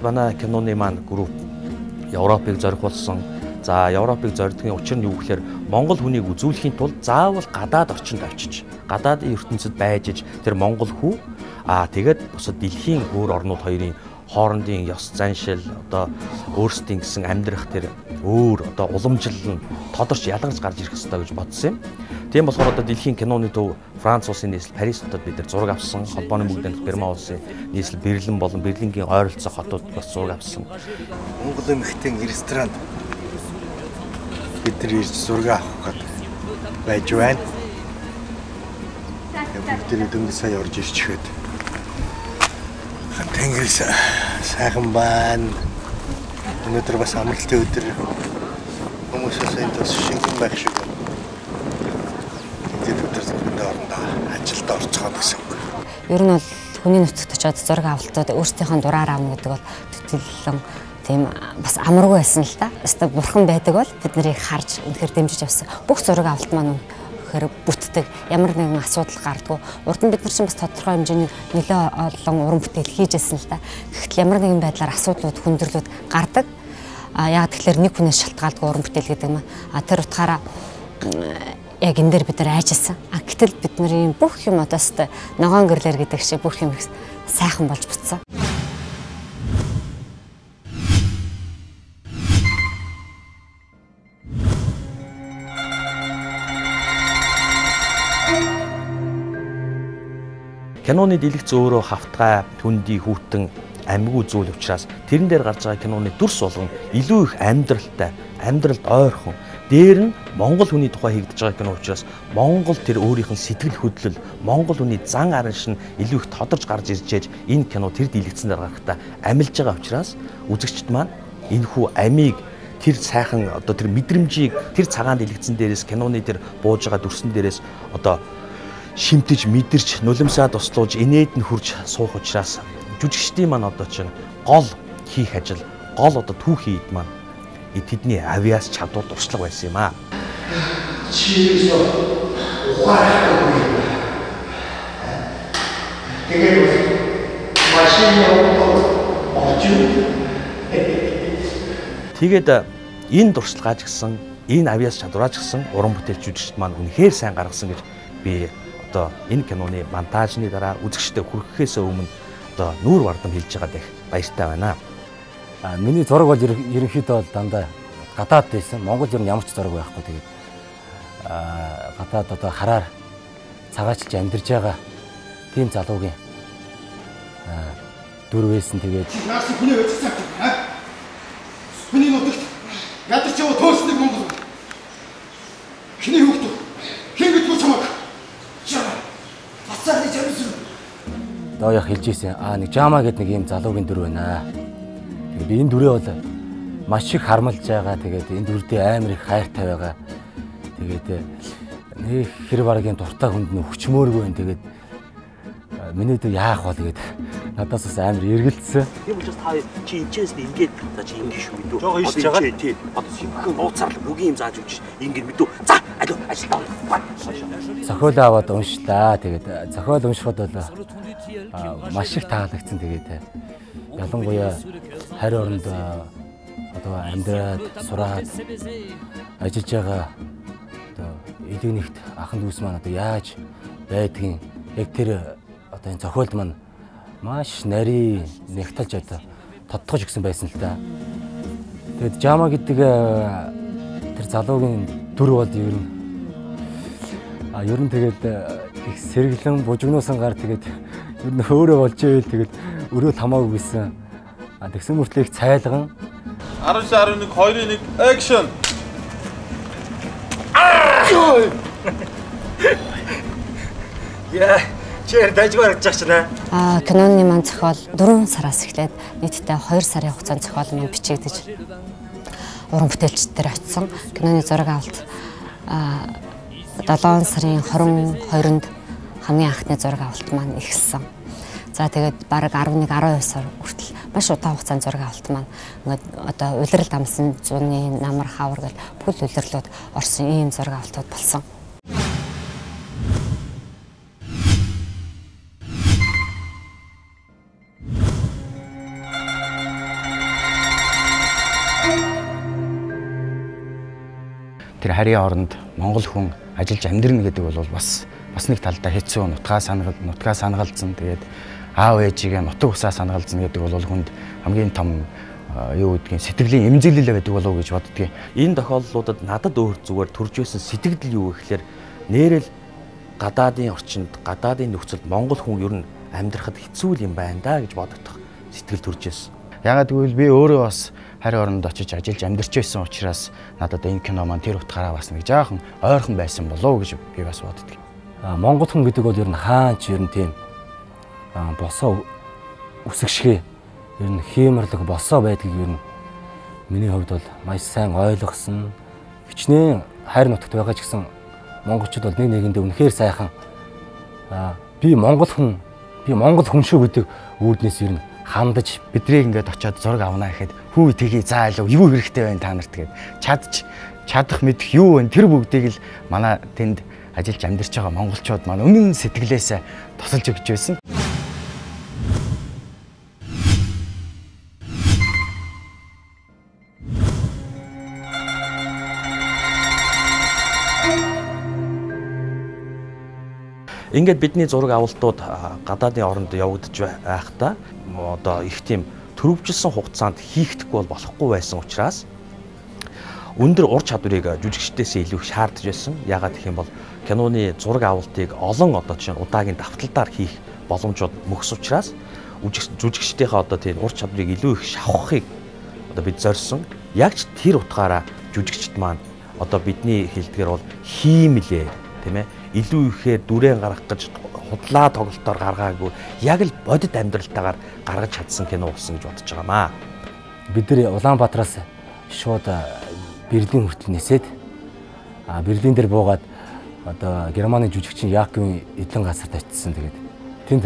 манай киноны маань групп Европыг зорих болсон. За Европыг зордгийн учир нь юу гэхээр Монгол хүнийг үзүүлэхийн тулд заавал гадаад орчинд очиж, гадаадын ертөнцид байж иж тэр Монгол хүү тэгээд бусад дэлхийн өөр орнууд хоёрын хоорондын ёс заншил одоо өөрсдийн гэсэн амьдрах тэр өөр одоо уламжлал нь тодорч ялгарч гарч ирэх ёстой гэж бодсон юм. Тийм болохоор одоо дэлхийн киноны төв Франц улсын нийслэл Парис хотод бид нар зураг авсан. Холбооны бүгд Герман улсын нийслэл Берлин болон Берлингийн ойролцоох хотууд бас зураг авсан. Монгол эмэгтэй ресторан бид нар ирж зураг авах гээд байж байна. Бүгд дөнгөж сая орж ирчихэд. Тэнгэрээс сайхан байна. Өнөөдөр бас амралтын өдөр. Хүмүүсээс энэ бас шингэн байх шиг байна. Тэд өдөр зөвхөн орондоо ажилд орцгоод гэсэн үг. Ер нь бол хүний нөхцөлд очиод зураг авалтууд өөрсдийнхөө дураар авна гэдэг бол төдийлөн тийм бас амаргүй байсан л та. Өстө бурхан байдаг бол бид нарыг харж үнэхээр дэмжиж авсан. Бүх зураг авалт маань үнэхээр бүтдэг. Ямар нэгэн асуудал гардгүй. Урд нь бид нар чинь бас тодорхой хэмжээний нөлөө олон уран бүтээл хийжсэн л та. Гэхдээ ямар нэгэн байдлаар асуудлууд хүндрэлүүд гардаг. Яг тэгэхээр нэг хүнээс шалтгаалдаг уран бүтээл гэдэг нь. Тэр утгаараа яг энэ дээр бид нар айжсан. Гэтэл бидний бүх юм одоос ногоон гэрлэр гэдэг шиг бүх юм сайхан болж бүтсэн. Киноны дэлгэц өөрөө хавтгай, түндий, хүүтэн, амьгүй зүйл учраас тэрэн дээр гарч байгаа киноны дүрс болгон илүү их амьдралтай, амьдралд ойрхон. Дээр нь Монгол хүний тухай хийгдэж байгаа кино учраас Монгол тэр өөрийнх нь сэтгэл хөдлөл, Монгол хүний зан аран шин илүү их тодорч гарч иржээж энэ кино тэр дэлгэцэн дээр гарахтаа амилж байгаа учраас үзэгчд маань энэхүү амийг тэр сайхан одоо тэр мэдрэмжийг тэр цагаан дэлгэцэн дээрээс киноны тэр бууж байгаа дүрсэн дээрээс одоо шимтэж мэдэрч нулимсаа туслуулж инээд нь хурж суух учраас жүжигчдийн маань одоо чинь гол хийх ажил, гол одоо түүх хийд маань тэдний авиас чадвар туршлага байсан юм аа. Чиээс ухаарахгүй. Тэгээд машины тэгээд энэ туршлагаач гисэн энэ авиас чадвараач гисэн уран бүтээлч жүжигчд маань үнэхээр сайн гаргасан гэж би одоо энэ киноны монтажны дараа үзэгчдэд хүрэхээс өмнө одоо нүүр бардам хэлж байгаа дэх баяртай байна. Миний зураг бол ерөнхийдөө бол дандаа гадаад байсан. Монгол ер нь ямар ч зураг байхгүй. Тэгээд гадаад одоо хараар цагаачилж амьдарч байгаа тийм залуугийн дүр байсан. Тэгээд наасан хүний өцсөн. Хүний нутагт ядарч яваа төөсний Монгол. Хиний хүүхдүүд хин гэдгүй чамаг. Бацааны жамс. Доо яг хэлж ийсэн. Нэг Жама гэдэг нэг юм залуугийн дүр байна. Тэгээд би энэ дүрээ бол маш их хармалж байгаа. Тэгээд энэ дүрдээ амар их хайртай байгаа. Тэгээд нэг хэр баргийн дуртай хүнд нь өчмөөргүй байна. Тэгээд миний дүү яах вэ тэгээд надаас бас амар эргэлдсэн. Тийм учраас та чи энэчээс ингээд за чи ингэ шүү мэдүү. Жоо ийш байгаа. Тийм. Одоо шинхэн нууцаарлаа бүгийн юм зааж өгч ингэ мэдүү. За алуу ажилтаа. Зохиол аваад уншлаа. Тэгээд зохиол уншихад бол маш их таалагдсан. Тэгээд ялангуяа харь оронд одоо амьдраад сураад ажиллаж байгаа одоо эдийн нэгт ахын дүүс маань одоо яаж байдгийг яг тэр одоо энэ зохиолд маань маш нарийн нэгталж одоо тодтогч өгсөн байсан л да. Тэгээд Жама гэдэг тэр залуугийн дүр бол ер нь тэгээд их сэргэлэн бужигнуусан гар тэгээд ер нь өөрөө болж ийл тэгээд өрөө тамаагүй гэсэн. Тэгсэн мөртлөө их цайлган 19 11 2-1 action. Яа, чээр дайжгаар гарч чана. Киноны маань зохиол 4 сараас эхлээд нийтдээ 2 сарын хугацаанд зохиол маань бичигдэж уран бүтээлчдээр очсон. Киноны зураг авалт 7 сарын 22-нд хамгийн анхны зураг авалт маань эхэлсэн. За тэгээд бараг 11-12 сар хүртэл маш удаан хугацаанд зураг авалт маань одоо улирал амсан зуны намар хавар гэл бүхэл улирлууд орсон ийм зураг авалтууд болсон. тэр харийн оронд монгол хүн ажиллаж амьдрна гэдэг бол бас нэг талдаа хэцүү, нутгаа санагалзсан. Тэгээд аав ээжигээ нутаг усаа санагалзсан гэдэг бол хүнд хамгийн том юу гэдгийг сэтгэлийн эмзэглэл байдаг болов уу гэж боддгийг. Энэ тохиолдлуудад надад өөр зүгээр төрж байсан сэтгэл юу гэхээр нэрэл гадаадын орчинд, гадаадын нөхцөлд монгол хүн ер нь амьдрахад хэцүү юм байна да гэж бодогдох сэтгэл төрж байсан. Ягаад гэвэл би өөрөө бас харийн оронд очиж ажиллаж амьдарч байсан учраас надад энэ кино маань тэр утгаараа бас нэг жаахан ойрхон байсан болов уу гэж би бас боддог. Монгол хүн гэдэг бол ер нь хаач ер нь тийм босоо үсгшгэ ер нь хиймэрлэг босоо байдгийг ер нь миний хувьд бол маш сайн ойлгосон. Хичнээн хайр нутагт байгаа ч гэсэн монголчууд бол нэг нэгэндээ үнэхээр сайхан би монгол хүн шүү гэдэг үүднээс ер нь хандаж бидрийг ингээд очиод зураг авнаа гэхэд хүү тгий заа илүү юу хэрэгтэй байна та нарт гээд чадах мэдэх юу вэ тэр бүгдийг л манай тэнд ажиллаж амьдарч байгаа монголчууд маань үнэн сэтгэлээсээ тусалж өгч байсан. Ингээд бидний зураг авалтууд гадаадын оронд явагдаж байхдаа одоо их тийм төрөвжилсэн хугацаанд хийхдэггүй бол болохгүй байсан учраас өндөр ур чадварыг жүжигчдээсээ илүү шаардж байсан. Яагаад гэх юм бол киноны зураг авалтыг олон одоо чинь удаагийн давталдаар хийх боломжууд мөхс учраас жүжигчдийнхээ одоо тийм ур чадварыг илүү их шавхахыг одоо бид зорьсон. Яг ч тэр утгаараа жүжигчд маань одоо бидний хэлдгээр бол хиймлээ тийм ээ илүү ихээр дүрэн гаргах гэж худлаа тоглолтоор гаргаагүй яг л бодит амьдралтаагаар гаргаж чадсан кино болсон гэж бодож байгаамаа. Бид нар Улаанбаатараас шууд Берлин хүртэл нисээд Берлин дээр буугаад одоо Германы жүжигчин Яаковын эдлэн газарт очсон. Тэгээд тэнд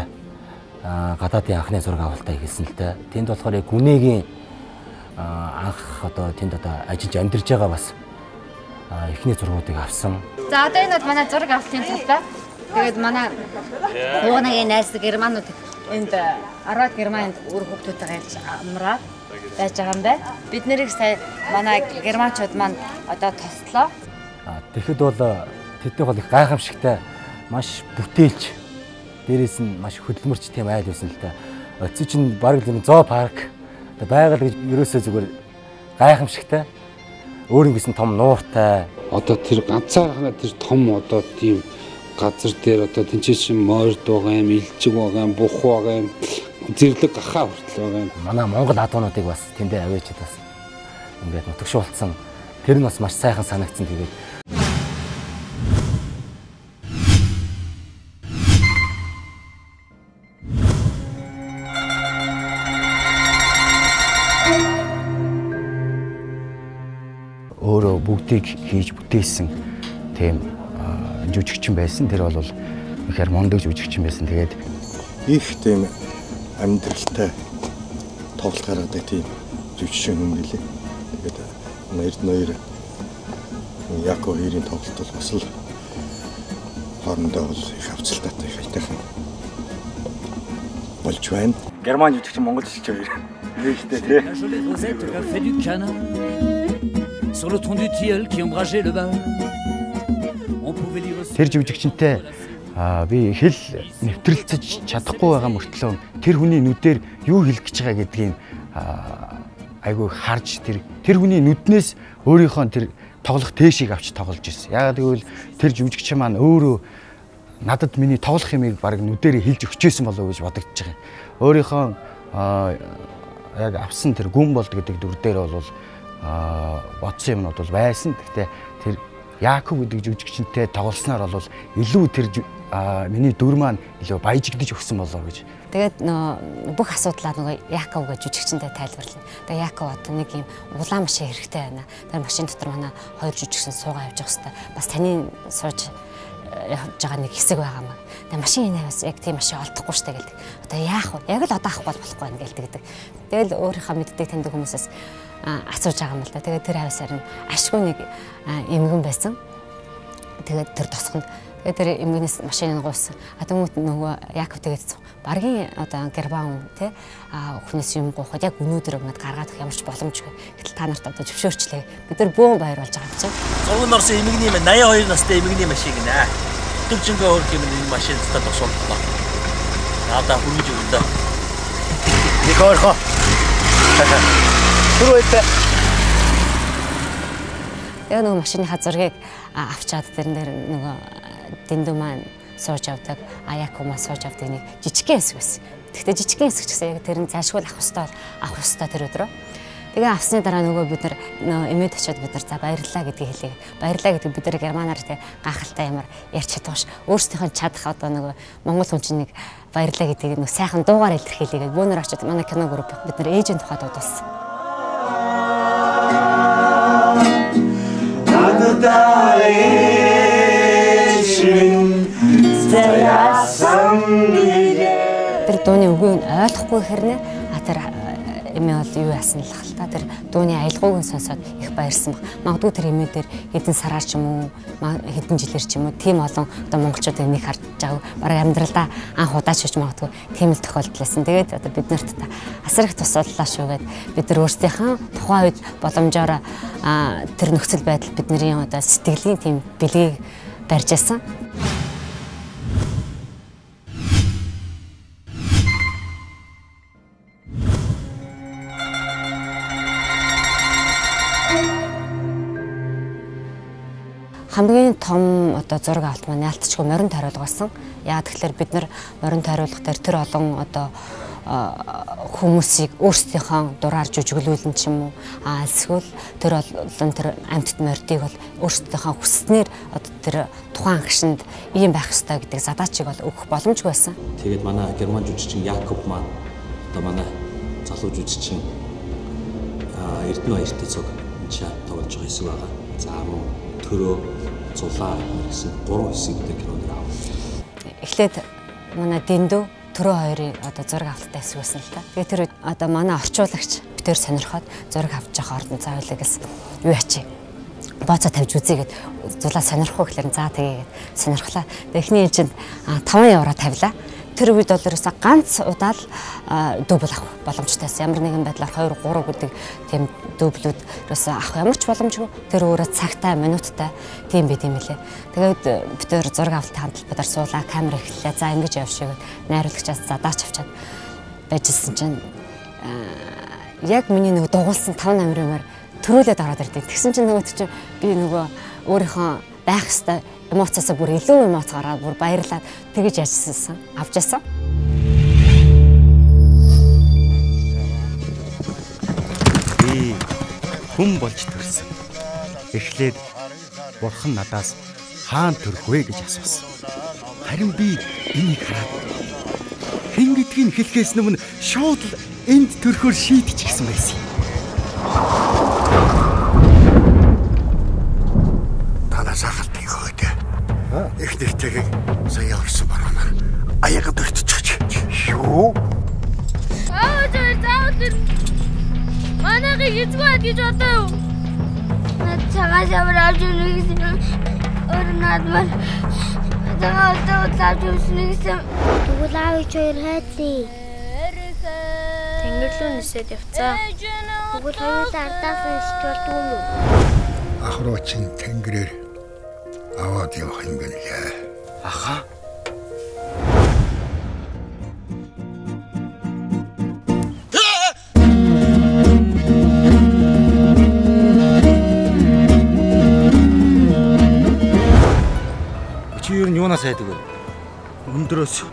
гадаадын анхны зураг авалтаа хийсэн л дээ. Тэнд болохоор яг гүнээгийн анх одоо тэнд одоо ажиллаж амьдарч байгаа бас эхний зургуудыг авсан. За одоо энэ бол манай зураг авалтын талбай. Тэгээд манай уунагийн найз германууд энд 10 германд үр хөвгүүдтэйгээ ярьж амраад байж байгаа юм байна. Бид нэрийг сая манай германчууд маань одоо тослоо. Тэгэхэд бол тэдний бол их гайхамшигтай маш бүтээлч дээрээс нь маш хөдөлмөрч тийм айл байсан л та. Ötzi чинь баг л зоо парк байгаль гэж ерөөсөө зүгээр гайхамшигтай. Өөрөнгөс нь том нууртай. Одоо тэр ганцаархнаа тэр том одоо тийм газар дээр одоо тэнцээч морд байгаа юм, илжиг байгаа юм, бух байгаа юм, зэрлэг гахаа хүртэл байгаа юм. Манай Монгол адуунуудыг бас тэндээ аваачаад бас ингээд нутагшуулсан. Тэр нь бас маш сайхан санагдсан. Тэгээд өөрөө бүгдийг хийж бүтээсэн тийм жүжигчин байсан. Тэр бол ихээр мундаг жүжигчин байсан. Тэгээд их тийм амьдралтай тоглолт гаргадаг тийм жүжигчин юм билээ. Тэгээд Эрдэнэ Яаков хоёрын тоглолт бол бас л хоорондоо бол их хавцалтайтай их айтайхан болж байна. Герман жүжигчин монгол жүжигчин хоёр. Нээжтэй тий. Sur le tronc du tilleul qui ombrageait le bal. Тэр жүжигчэнтэй би хэл нэвтрэлцэж чадахгүй байгаа мөртлөө тэр хүний нүдээр юу хэлэх гэж байгаа гэдгийг айгүй харж тэр хүний нүднээс өөрийнхөө тэр тоглох тээшийг авч тоглож ирсэн. Яагаад гэвэл тэр жүжигчин маань өөрөө надад миний тоглох юмыг баг нүдээр хэлж өгчээсэн болов уу гэж бодогдож байгаа. Өөрийнхөө яг авсан тэр гүн болд гэдэг дүр дээр бол бодсон юмнууд бол байсан. Гэхдээ тэр Яаков гэдэг жүжигчинтэй тоглосноор бол илүү тэр миний дүр маань илүү баяжигдэж өгсөн болоо гэж. Тэгээд бүх асуудлаа нөгөө Яаков гэж жүжигчинтэй тайлбарлана. Тэгээд Яаков одоо нэг юм улаан машин хэрэгтэй байна. Тэр машин дотор манай хоёр жүжигчин суугаа явж байгаа хэвээр. Бас таны сууж явж байгаа нэг хэсэг байгаа маа. Тэгээд машин инээс яг тийм машин олдохгүй штэ гэлдэг. Одоо яах вэ? Яг л одоо авахгүй болохгүй байна гэлдэг. Тэгэл өөрийнхөө мэддэг таньдаг хүмүүсээс асууж байгаа юм л да. Тэгээд тэр хавсаар нь ашгүй нэг эмгэн байсан. Тэгээд тэр тосгонд Тэгээд тэр эмгэнээс машиныг гуйсан. Тэмүүт нөгөө Яков тэгээд баргийн одоо гербан тий өхнөөс юм гооход яг өнөөдөр ингээд гаргаад явах ямарч боломжгүй. Гэтэл та нарт одоо зөвшөөрчлээ. Бид нар бөөн баяр болж байгаа юм чинь. Зурган орсон эмэгний 82 настай эмэгний машин гинэ. Төвчөнгөө өөр юм энэ машин дотор тосолдоо. Надаа хүргэж өгдөө. Нэг орхоо. Түрүүтэй. Яг нөгөө машины хазаргийг авчаад тэрэн дээр нөгөө дэндүү маань сууж авдаг, Аяко маань сууж авдаг нэг жижигхэн хэсэг байсан. Гэхдээ жижигхэн хэсэг ч гэсэн яг тэрэн зайлшгүй авах ёстой тэр өдрөө. Тэгээ авсны дараа нөгөө бид нар эмээд очиод бид нар за баярлалаа гэдгийг хэлээ. Баярлалаа гэдэг бид нар германаар тий гахалтай ямар ярьж чадваш. Өөрсдийнх нь чадах одоо нөгөө монгол хүн чинь нэг баярлалаа гэдгийг нөгөө сайхан дуугаар илэрхийлээ гэдэг. Бөөнөр очиод манай кино групп бид нар ээжийн тухайд дуудсан. Тэр дууны үгийг ойлгохгүй хэрнээ тэр эмээ бол юу яасан л хальта тэр дууны аялгауг нь сонсоод их баярсан баг. Магадгүй тэр эмээ дээр хэдэн сараар ч юм уу хэдэн жилээр ч юм уу тийм олон одоо монголчуудыг нэг харж байгааг бараг амьдралдаа анх удаа ч гэж магадгүй тийм л тохиолдлээсэн. Тэгээд одоо бид нарт асар их тусаллаа шүүгээд бид нар өөрсдийнхээ тухайн үед боломжоор тэр нөхцөл байдал бидний одоо сэтгэлийн тийм бэлгийг барьж байсан. Хамгийн том одоо зураг авалт маань яалтчгүй морин тариулга болсон. Яагаад тэгэхээр бид нар морин тариулга дээр тэр олон одоо хүмүүсийг өөрсдийнхөө дураар жүжиглүүлэн ч юм уу эсвэл тэр олон тэр амьтд мордыг бол өөрсдийнхөө хүснээр одоо тэр тухайн агшинд ийм байх ёстой гэдэг задаачийг бол өгөх боломжгүй байсан. Тэгээд манай герман жүжигчин Яков маань одоо манай залуу жүжигчин Эрдэнэ баяртай цог энэ тоглож байгаа хэсэг байгаа. За мөн төрөө зулаа гэсэн 3 хэсэг дээр киноноор авав. Эхлээд манай дэндүү төрөө хоёрын одоо зураг авалттай хэсэг байсан л та. Тэгээ тэр одоо манай орчуулагч битээр сонирхоод зураг авч явах ордон цаавлаа гэсэн юу ячи. Бооцоо тавьж үзье гэд зулаа сонирхгүй гэхээр за тэгээд сонирхлаа. Эхний чинь 5 евро тавилаа. Тэр үед бол ерөөсө ганц удаа л дубль авах боломжтойсэн. Ямар нэгэн байдлаар 2 3 гэдэг тийм дублүүд ерөөсө авах ямар ч боломжгүй. Тэр өөрөө цагтай, минуттай тийм байт юм лээ. Тэгээд бид төр зураг авалтын хамтлагаар суулаа, камер эхэллээ. За ингэж явшигээд найруулагчаас задаач авчаад байжсэн чинь яг миний нэг дугуулсан 5 намраар төрүүлээд ороод ирдэг. Тэгсэн чинь нөгөө чинь би нөгөө өөрийнхөө байх ёстой эмоцоосоо бүр илүү эмоц гараад бүр баярлаад тэгэж яжсан авчаасан. Би хүн болж төрсөн. Эхлээд бурхан надаас хаана төрөх вэ гэж асуусан. Харин би энийг хараад хэн гэдгийг хэлхээс өмнө шууд л энд төрөхөөр шийдчихсэн байсан. Сахалтын хойд. Их нэртэйг сая орсон баруунаар аягаад өртчихөж. Юу? заавал манайхыг эзгүй гэж бодоо юу? Над цагаас аваад өгнө гэсэн. Орнадмар. Заавал тааж өгснө гэсэн. Тэгвэл аавч хоёр хайцээ. Тэнгэр рүү нисээд явцаа. Тэгвэл хоёулаа ардаас нисч болдгоо юу? Ахруу чин тэнгэрээр аваад явах юм гэлээ. Аха. Чи юу юунаас айдаг вэ? Өндрөөс.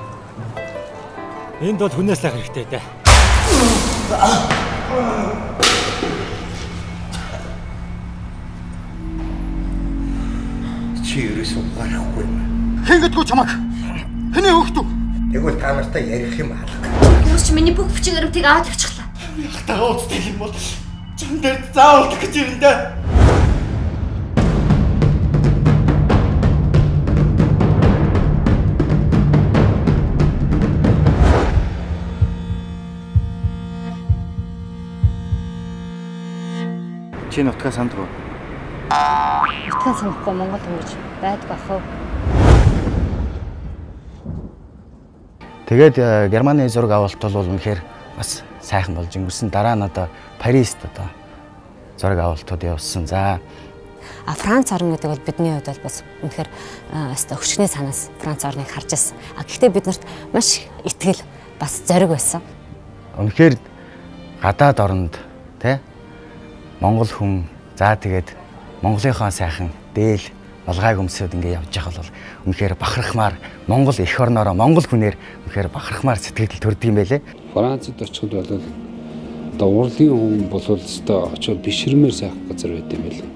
Энд бол хүнээс лах хэрэгтэй дээ. Чи ерөөсөө гарахгүй юм. Хэн гэдгүү чамаг? Хэний хөхтөө? Тэгвэл та нартай ярих юм алга. Юус чи миний бүх хүчин өрөвтийг аваад авчихлаа. Хатаа уцдаг юм бол чам дээр заавал гэж ирэн дээ. Чи нутгаа сандгүй. Нутгаа санахгүй Монгол хүмүүс байдаг ах уу? Тэгээд Германы зураг авалт бол үнэхээр бас сайхан болж өнгөрсөн. Дараа нь одоо Парист одоо зураг авалтууд явуулсан. За Франц орн гэдэг бол бидний хувьд бол бас үнэхээр өчгний санаас Франц орныг харж ирсэн. Гэхдээ биднэрт маш итгэл бас зориг байсан. Үнэхээр гадаад оронд тий Монгол хүн за тэгээд Монголынхоо сайхан дээл балгааг өмсөд ингэ явж байгаа бол үнэхээр бахархмаар Монгол эх орноороо Монгол хүнээр үнэхээр бахархмаар сэтгэл төрдөг юм байлээ. Францад очиход бол одоо урлагийн хүн бол өстой очиод бишрмээр сайхан газар байт юм байлээ.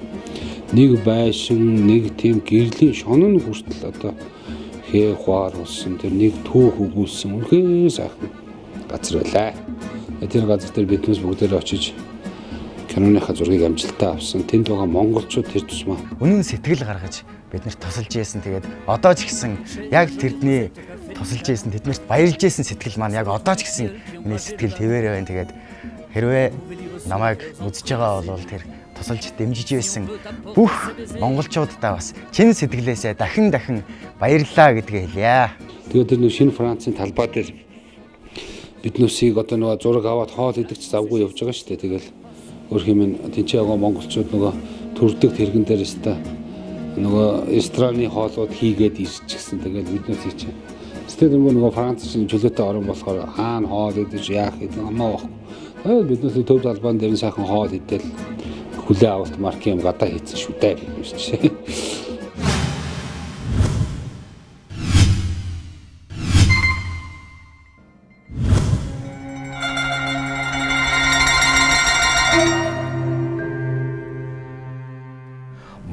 Нэг байшин, нэг тийм гэрлийн шонон хүртэл одоо хээ хуар болсон тэр нэг төөх өгүүлсэн үнэхээр сайхан газар байлаа. Тэр газар дээр биднээс бүгдээр очиж киноныхаа зургийг амжилттай авсан. Тэнд байгаа монголчууд тэр тусмаа үнэн сэтгэл гаргаж биднэрт тусалж ийсэн. Тэгээд одоо ч гэсэн яг тэрдний тусалж ийсэн, тэднэрт баярлж ийсэн сэтгэл маань яг одоо ч гэсэн миний сэтгэл твээрээ байна. Тэгээд хэрвээ намайг үзэж байгаа бол тэр тусалж дэмжиж байсан бүх монголчуудаа бас чин сэтгэлээсээ дахин баярлалаа гэдгээ хэлье. Тэгээд тэр нэг шинэ Францын талбай дээр биднүүсийг одоо нөгөө зураг аваад хоол идэгч завгүй явж байгаа шүү дээ. Тэгэл өөр хэмээн тэнцээ байгаа монголчууд нөгөө төрдөг тэргэн дээр өстой нөгөө эстраны хоолууд хийгээд ирчихсэн. Тэгэл биднээс чинь сэтгэл нөгөө Франц чинь чөлөөтэй орон болохоор хаана хоол идэж яах гэдэг амаа байхгүй. Тэгээд биднээс төв талбайн дээр сайхан хоол идэл хүлээ авалт маркийн гадаа хийсэн шүү дээ гэж чинь.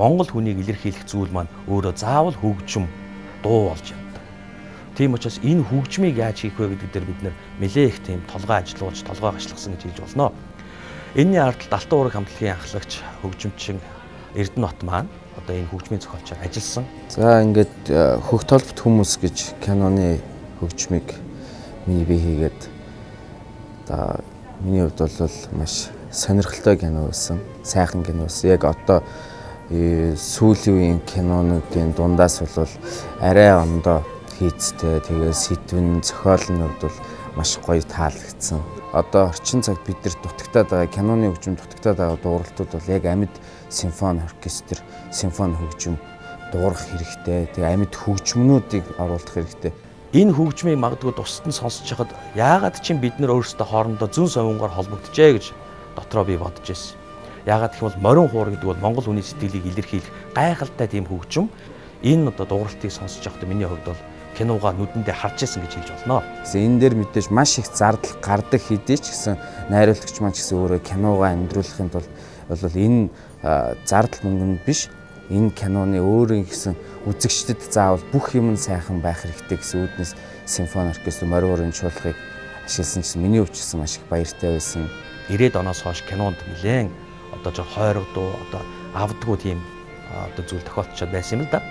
Монгол хүнийг илэрхийлэх зүйл маань өөрөө заавал хөгжим дуу болж явдаг. Тийм учраас энэ хөгжмийг яаж хийх вэ гэдэг дээр бид нэлээ их тийм толгой ажиллуулж, толгой гашлагсан гэж хэлж болно. Энэний ардталд Алтан уураг хамтлагийн анхлагч хөгжимчин Эрдэнэбат маань одоо энэ хөгжмийн зохиолчоор ажилласан. За ингээд хөх толбот хүмүүс гэж киноны хөгжмийг миний бие хийгээд одоо миний хувьд бол маш сонирхолтой кино байсан. Сайхан кино байсан. Яг одоо сүүлийн үеийн кинонуудын дундаас бол арай ондоо хийцтэй, тэгээ сэдвэн зохиол нь бол маш гоё таалагдсан. Одоо орчин цагт бид нар дутагтаад байгаа киноны хөгжим дутагтаад байгаа дууралтууд бол яг амьд симфони оркестр, симфони хөгжим дуурах хэрэгтэй. Тэгээ амьд хөгжмнүүдийг оруулах хэрэгтэй. Энэ хөгжмийг магадгүй тусад нь сонсож хахад яагаад ч бид нар өөрсдөө хоорондоо зүүн совингоор холбогдчихэ гэж дотроо би бодож байсан. Яагаад гэх юм бол морин хуур гэдэг бол монгол хүний сэтгэлийг илэрхийлэх гайхалтай тийм хөгжим. Энэ одоо дууралтыг сонсож байхдаа миний хувьд бол киногаа нүдэндээ харж ирсэн гэж хэлж болно. Энэ дээр мэдээж маш их зардал гардаг хэдий ч гэсэн найруулагч маань ч гэсэн өөрөө киногаа амьдруулахын тулд бол энэ зардал мөнгөнд биш, энэ киноны өөрийн гэсэн үзэгчдэд заавал бүх юм сайхан байх хэрэгтэй гэсэн үүднээс симфони оркестр морин хуурын чуулгыг ашигласан гэсэн миний хувьд ч гэсэн маш их баяртай байсан. 90-ад оноос хойш кинонд нэлээд одоо жоо хойрогдуу одоо авдггүй тийм одоо зүйл тохиолдчиход байсан юм л да.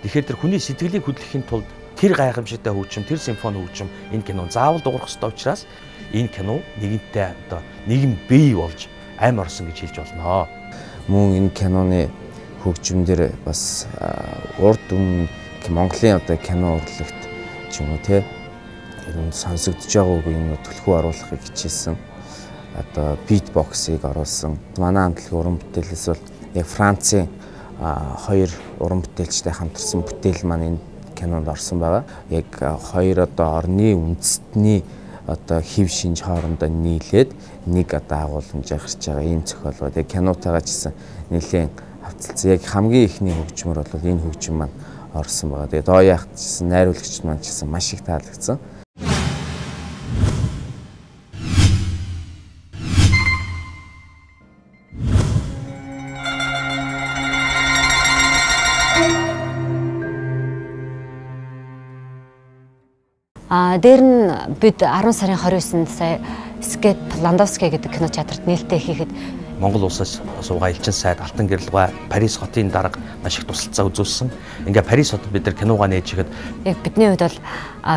Тэгэхээр тэр хүний сэтгэлийг хөдлөхийн тулд тэр гайхамшигтай хөгжим, тэр симфони хөгжим энэ кино заавал дуурах ёстой учраас энэ кино нэгэнтээ одоо нэгэн бий болж ам орсон гэж хэлж болно. Мөн энэ киноны хөгжим дээр бас урд өмнө Монголын одоо кино урлагт ч юм уу те ер нь сонсогдож байгааг энэ төлхөө оруулахыг хичээсэн. Одоо битбоксыг оруулсан. Манай хамтлагийн уран бүтээлээс бол яг Францын хоёр уран бүтээлчтэй хамтарсан бүтээл маань энэ кинонд орсон байгаа. Яг хоёр одоо орны үндэстний одоо хэв шинж хоорондоо нийлээд нэг одоо агуулмж гарч байгаа ийм зохиол. Яг кинотойгоо ч гэсэн нэлээд хавцалцсан. Яг хамгийн ихний хөгжмөр бол энэ хөгжим маань орсон байгаа. Тэгээд доо яахт гэсэн найруулагч маань ч гэсэн маш их таалагдсан. Дээр нь бид 10 сарын 29-нд сая Скет Ландовский гэдэг кино театрт нээлттэй хийхэд Монгол улсаас суугаа элчин сайд Алтан гэрэлгүй Парис хотын дарга маш их тусалцаа үзүүлсэн. Ингээ Парис хотод бид нар киногаа нээж ихэд яг бидний хувьд бол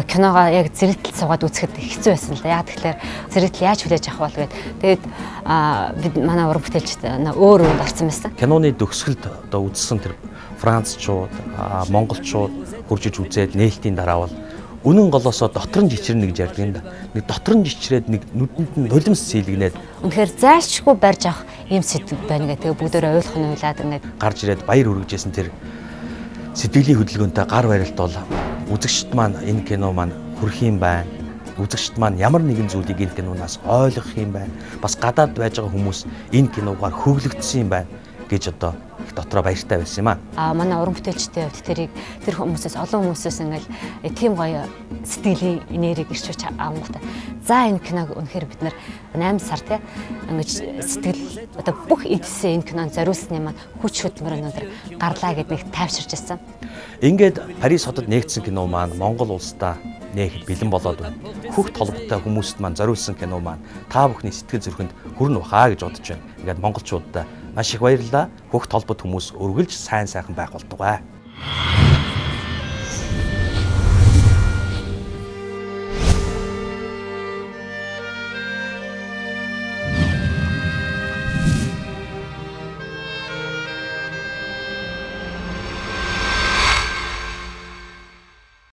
киногаа яг зэрэгтэл суугаад үзэхэд хэцүү байсан л да. Яг тэгэхээр зэрэгтэл яаж хүлээж авах бол гээд тэгээд бид манай уран бүтээлчд өөр үнд орсон байсан. Киноны төгсгөлд одоо үзсэн тэр Францчууд, монголчууд хуржиж үзээд нээлтийн дараа бол үнэн голоосоо дотор нь жичрэнэ гэж ярьдаг юм да. Нэг дотор нь жичрээд нэг нүдэнд нь нулимс сэлгнээд Үнэхээр зайлшгүй барьж авах юм сэдв байна гэх. Тэгээ бүгдөө ойлгох нь уйлаад ингээд гарч ирээд баяр хүргэжсэн тэр сэтгэлийн хөдөлгөөнтэй гар барилт бол үзэгчд маань энэ кино маань хүрх юм байна. Үзэгчд маань ямар нэгэн зүйлийг энэ киноноос ойлгох юм байна. Бас гадаад байж байгаа хүмүүс энэ киногоор хөглөгдсөн юм байна гэж одоо их дотроо баяртай байсан юм аа. Манай уран бүтээлчдийн хувьд тэр хүмүүсээс олон хүмүүсээс ингээл тийм гоё сэтгэлийн энергийг ирчвч авангуйтай. За энэ киног үнэхээр бид нар 8 сар тий ингэж сэтгэл одоо бүх эдсээ энэ кинонд зориулсны маань хүч хөдөлмөр өнөдр гарлаа гэд нэг тайвширч ирсэн. Ингээд Парис хотод нээгдсэн кино маань Монгол улсдаа нээхэд бэлэн болоод байна. Хүүхд толботой хүмүүст маань зориулсан кино маань та бүхний сэтгэл зүрхэнд хүрнэ бахаа гэж бодож байна. Ингээд монголчуудаа маш их баярлалаа. Хүүхд толбот хүмүүс өргөлж сайн сайхан байх болтугай.